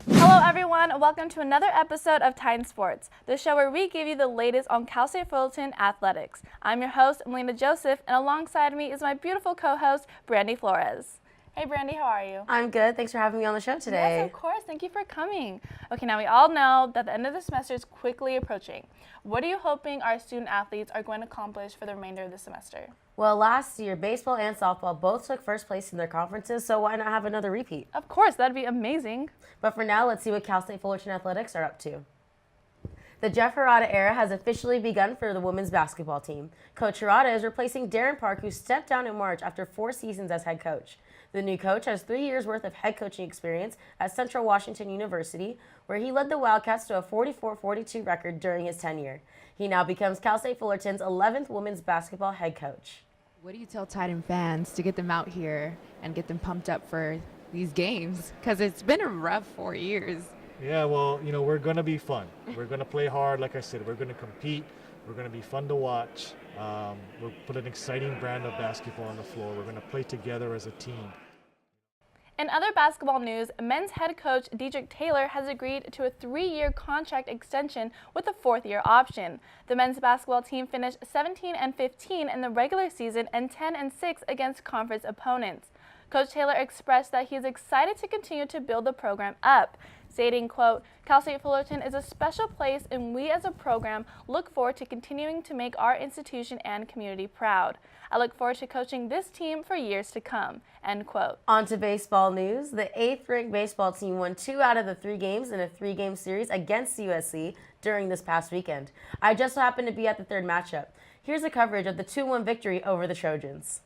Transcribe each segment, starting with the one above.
Hello everyone, welcome to another episode of Titan Sports, the show where we give you the latest on Cal State Fullerton athletics. I'm your host, Melina Joseph, and alongside me is my beautiful co-host, Brandy Flores. Hey Brandy, how are you? I'm good. Thanks for having me on the show today. Yes, of course. Thank you for coming. Okay, now we all know that the end of the semester is quickly approaching. What are you hoping our student athletes are going to accomplish for the remainder of the semester? Well, last year, baseball and softball both took first place in their conferences, so why not have another repeat? Of course, that'd be amazing. But for now, let's see what Cal State Fullerton athletics are up to. The Jeff Harada era has officially begun for the women's basketball team. Coach Harada is replacing Darren Park, who stepped down in March after 4 seasons as head coach. The new coach has 3 years' worth of head coaching experience at Central Washington University, where he led the Wildcats to a 44-42 record during his tenure. He now becomes Cal State Fullerton's 11th women's basketball head coach. What do you tell Titan fans to get them out here and get them pumped up for these games? Because it's been a rough 4 years. Yeah, well, we're going to be fun. We're going to play hard. Like I said, we're going to compete. We're going to be fun to watch. We'll put an exciting brand of basketball on the floor. We're going to play together as a team. In other basketball news, men's head coach Dedrick Taylor has agreed to a 3-year contract extension with a 4th-year option. The men's basketball team finished 17-15 in the regular season and 10-6 against conference opponents. Coach Taylor expressed that he is excited to continue to build the program up, stating, quote, "Cal State Fullerton is a special place and we as a program look forward to continuing to make our institution and community proud. I look forward to coaching this team for years to come," end quote. On to baseball news. The 8th-ranked baseball team won 2 out of the 3 games in a 3-game series against USC during this past weekend. I just so happened to be at the 3rd matchup. Here's the coverage of the 2-1 victory over the Trojans.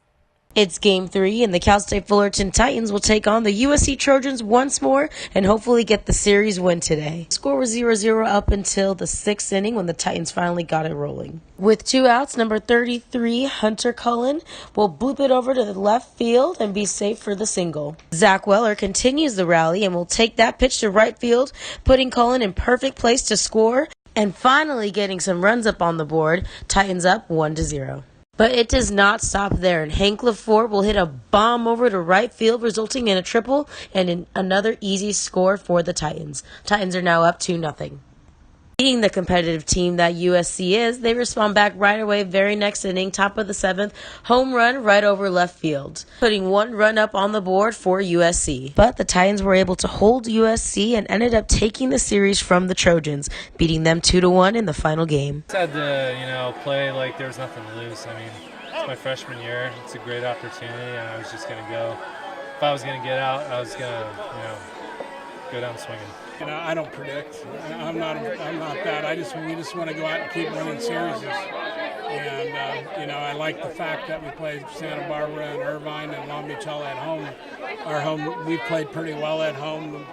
It's Game 3, and the Cal State Fullerton Titans will take on the USC Trojans once more and hopefully get the series win today. The score was 0-0 up until the 6th inning when the Titans finally got it rolling. With 2 outs, number 33, Hunter Cullen, will bloop it over to the left field and be safe for the single. Zach Weller continues the rally and will take that pitch to right field, putting Cullen in perfect place to score and finally getting some runs up on the board. Titans up 1-0. But it does not stop there, and Hank LaFort will hit a bomb over to right field, resulting in a triple and another easy score for the Titans. Titans are now up 2-0. Being the competitive team that USC is, they respond back right away very next inning, top of the 7th, home run right over left field, putting 1 run up on the board for USC. But the Titans were able to hold USC and ended up taking the series from the Trojans, beating them 2-1 in the final game. I had to, play like there was nothing to lose. I mean, it's my freshman year. It's a great opportunity, and I was just going to go. If I was going to get out, I was going to, go down swinging. I don't predict. I'm not that. We just want to go out and keep winning series. And I like the fact that we played Santa Barbara and Irvine and Long Beach all at home. We played pretty well at home.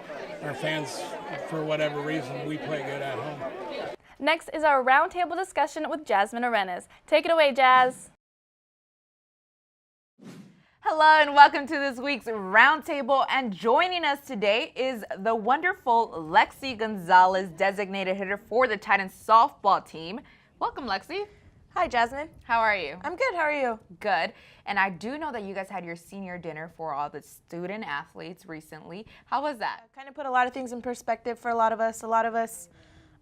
Our fans, for whatever reason, we play good at home. Next is our roundtable discussion with Jasmine Arenas. Take it away, Jazz. Hello and welcome to this week's Roundtable, and joining us today is the wonderful Lexi Gonzalez, designated hitter for the Titans softball team. Welcome, Lexi. Hi, Jasmine. How are you? I'm good. How are you? Good. And I do know that you guys had your senior dinner for all the student athletes recently. How was that? Kind of put a lot of things in perspective for a lot of us.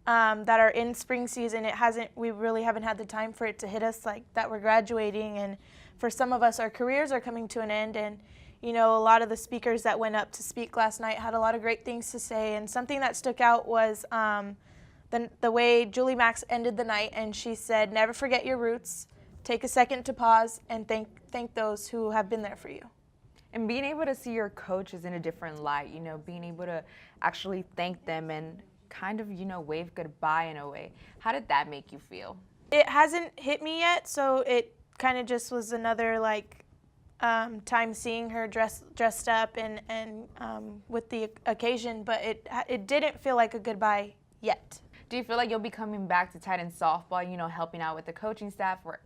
That are in spring season, we really haven't had the time for it to hit us like that. We're graduating, and for some of us, our careers are coming to an end. And a lot of the speakers that went up to speak last night had a lot of great things to say. And something that stuck out was the way Julie Max ended the night, and she said, "Never forget your roots. Take a second to pause and thank those who have been there for you." And being able to see your coaches in a different light, being able to actually thank them and kind of, wave goodbye in a way. How did that make you feel? It hasn't hit me yet, so it kind of just was another time seeing her dressed up and with the occasion, but it didn't feel like a goodbye yet. Do you feel like you'll be coming back to Titan softball, helping out with the coaching staff, or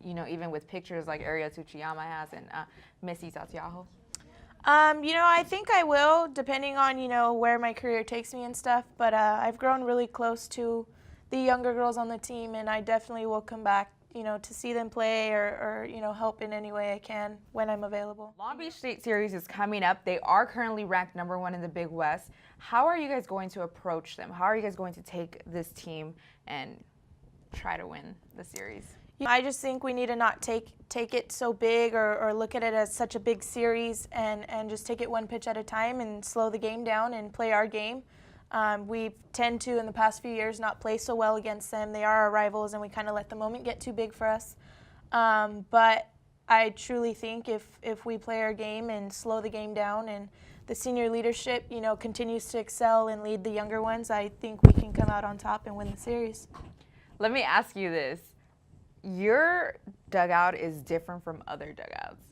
even with pictures like Ariel Tsuchiyama has and Missy Santiago? I think I will, depending on, where my career takes me and stuff. But I've grown really close to the younger girls on the team, and I definitely will come back, to see them play or help in any way I can when I'm available. Long Beach State Series is coming up. They are currently ranked #1 in the Big West. How are you guys going to approach them? How are you guys going to take this team and try to win the series? I just think we need to not take it so big or look at it as such a big series and just take it one pitch at a time and slow the game down and play our game. We tend to, in the past few years, not play so well against them. They are our rivals, and we kind of let the moment get too big for us. But I truly think if we play our game and slow the game down and the senior leadership, continues to excel and lead the younger ones, I think we can come out on top and win the series. Let me ask you this. Your dugout is different from other dugouts.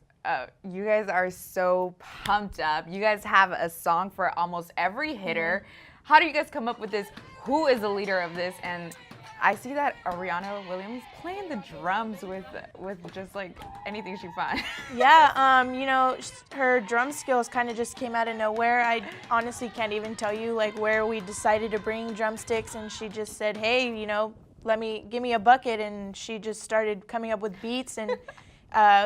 You guys are so pumped up. You guys have a song for almost every hitter. How do you guys come up with this? Who is the leader of this? And I see that Ariana Williams playing the drums with just like anything she finds. Yeah, her drum skills kind of just came out of nowhere. I honestly can't even tell you like where we decided to bring drumsticks, and she just said, "Hey, give me a bucket," and she just started coming up with beats. And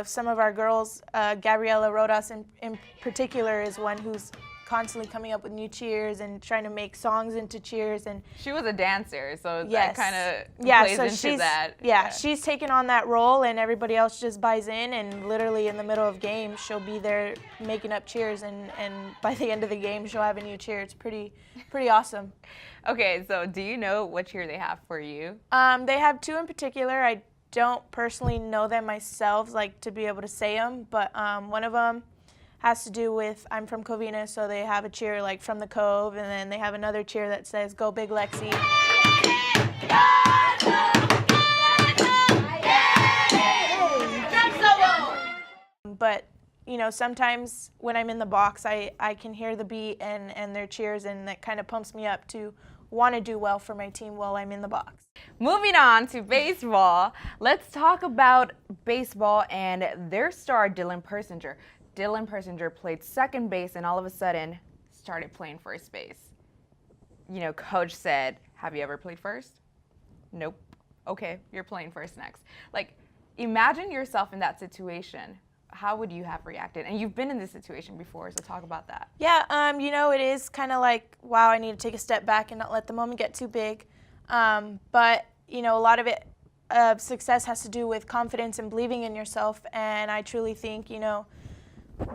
some of our girls, Gabriela Rodas in particular, is one who's constantly coming up with new cheers and trying to make songs into cheers. And she was a dancer, so yes. that kind of plays into that. Yeah, she's taken on that role, and everybody else just buys in, and literally in the middle of games, she'll be there making up cheers, and by the end of the game, she'll have a new cheer. It's pretty awesome. Okay, so do you know what cheer they have for you? They have two in particular. I don't personally know them myself, like to be able to say them, but one of them has to do with, I'm from Covina, so they have a cheer like from the Cove, and then they have another cheer that says, "Go Big Lexi." But sometimes when I'm in the box, I can hear the beat and their cheers, and that kind of pumps me up to want to do well for my team while I'm in the box. Moving on to baseball, let's talk about baseball and their star, Dylan Persinger. Dylan Persinger played second base and all of a sudden started playing first base. Coach said, "Have you ever played first?" "Nope." "Okay, you're playing first next." Like, imagine yourself in that situation. How would you have reacted? And you've been in this situation before, so talk about that. Yeah, it is kind of like, wow, I need to take a step back and not let the moment get too big. But, a lot of it, success has to do with confidence and believing in yourself. And I truly think,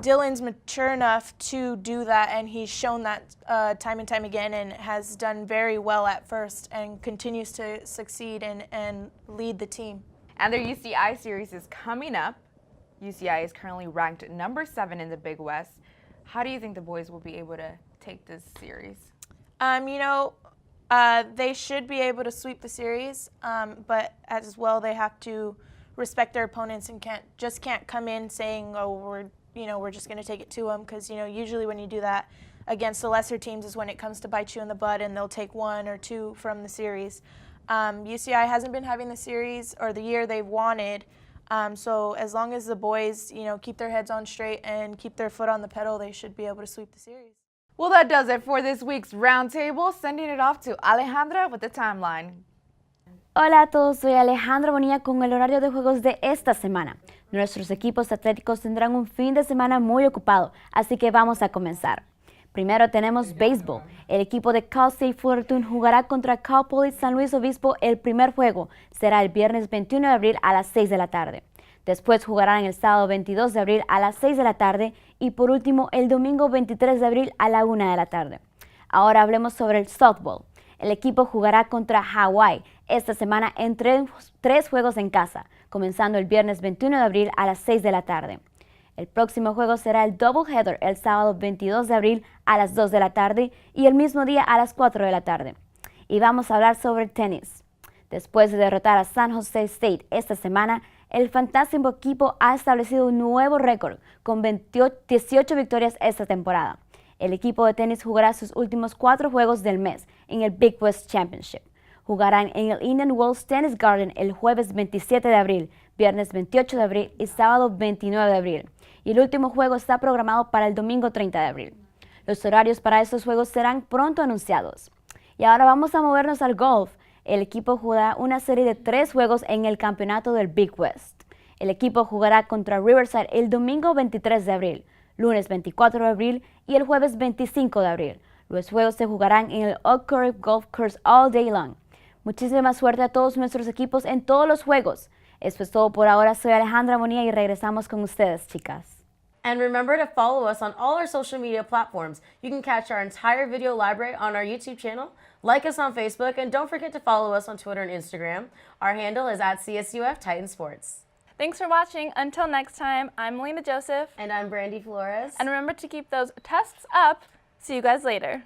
Dylan's mature enough to do that, and he's shown that time and time again, and has done very well at first and continues to succeed and lead the team. And their UCI series is coming up. UCI is currently ranked #7 in the Big West. How do you think the boys will be able to take this series? They should be able to sweep the series, but as well they have to respect their opponents and can't come in saying, "Oh, we're just going to take it to them," because usually when you do that against the lesser teams is when it comes to bite you in the butt, and they'll take 1 or 2 from the series. UCI hasn't been having the series or the year they've wanted. So as long as the boys, keep their heads on straight and keep their foot on the pedal, they should be able to sweep the series. Well, that does it for this week's Roundtable. Sending it off to Alejandra with the timeline. Hola a todos, soy Alejandra Bonilla con el horario de juegos de esta semana. Nuestros equipos atléticos tendrán un fin de semana muy ocupado, así que vamos a comenzar. Primero tenemos béisbol. El equipo de Cal State Fullerton jugará contra Cal Poly San Luis Obispo. El primer juego será el viernes 21 de abril a las 6 de la tarde. Después jugarán el sábado 22 de abril a las 6 de la tarde y por último el domingo 23 de abril a la 1 de la tarde. Ahora hablemos sobre el softball. El equipo jugará contra Hawái esta semana en 3 juegos en casa, comenzando el viernes 21 de abril a las 6 de la tarde. El próximo juego será el doubleheader el sábado 22 de abril a las 2 de la tarde y el mismo día a las 4 de la tarde. Y vamos a hablar sobre tenis. Después de derrotar a San Jose State esta semana, el fantástico equipo ha establecido un nuevo récord con 18 victorias esta temporada. El equipo de tenis jugará sus últimos 4 juegos del mes en el Big West Championship. Jugarán en el Indian Wells Tennis Garden el jueves 27 de abril, viernes 28 de abril y sábado 29 de abril. Y el último juego está programado para el domingo 30 de abril. Los horarios para estos juegos serán pronto anunciados. Y ahora vamos a movernos al golf. El equipo jugará una serie de 3 juegos en el campeonato del Big West. El equipo jugará contra Riverside el domingo 23 de abril, lunes 24 de abril y el jueves 25 de abril. Los juegos se jugarán en el Oak Curry Golf Course all day long. Muchísima suerte a todos nuestros equipos en todos los juegos. Esto es todo por ahora. Soy Alejandra Bonilla y regresamos con ustedes, chicas. And remember to follow us on all our social media platforms. You can catch our entire video library on our YouTube channel, like us on Facebook, and don't forget to follow us on Twitter and Instagram. Our handle is at CSUF Titan Sports. Thanks for watching. Until next time, I'm Melina Joseph. And I'm Brandy Flores. And remember to keep those tests up. See you guys later.